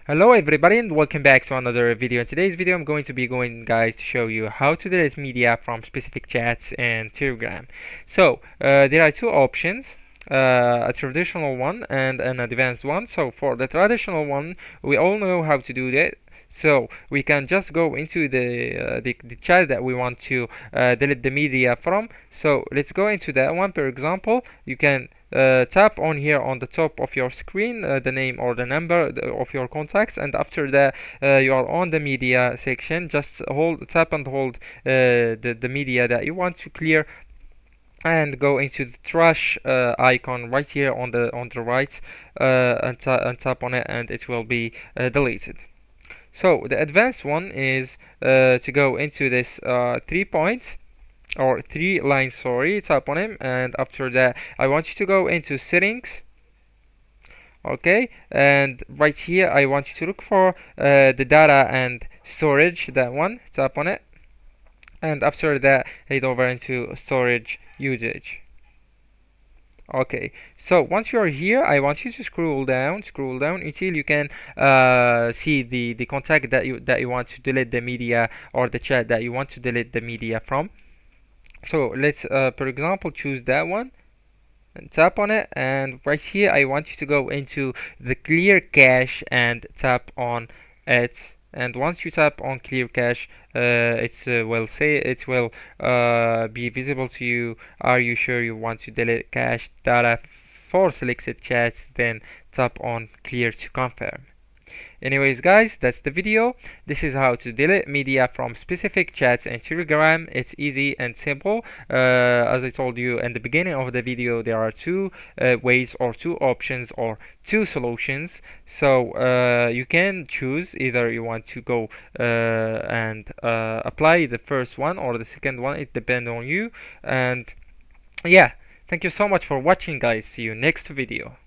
Hello everybody and welcome back to another video. In today's video I'm going to be guys to show you how to delete media from specific chats and Telegram. So there are two options, a traditional one and an advanced one. So for the traditional one, we all know how to do that. So we can just go into the chat that we want to delete the media from. So let's go into that one. For example, you can tap on here on the top of your screen the name or the number of your contacts, and after that you are on the media section. Just tap and hold the media that you want to clear, and go into the trash icon right here on the right, and tap on it, and it will be deleted. So the advanced one is to go into this 3 points or 3 lines, sorry, tap on him, and after that I want you to go into settings. Okay, and right here I want you to look for the data and storage, that one, tap on it, and after that head over into storage usage. Okay, so once you are here, I want you to scroll down until you can see the contact that you want to delete the media, or the chat that you want to delete the media from. So let's for example choose that one and tap on it, and right here I want you to go into the clear cache and tap on it. And once you tap on clear cache, it will be visible to you. Are you sure you want to delete cache data for selected chats? Then tap on clear to confirm. Anyways guys, that's the video. This is how to delete media from specific chats and Telegram. It's easy and simple. As I told you in the beginning of the video, there are two ways, or two options, or two solutions. So you can choose either you want to go and apply the first one or the second one. It depends on you. And yeah, thank you so much for watching guys. See you next video.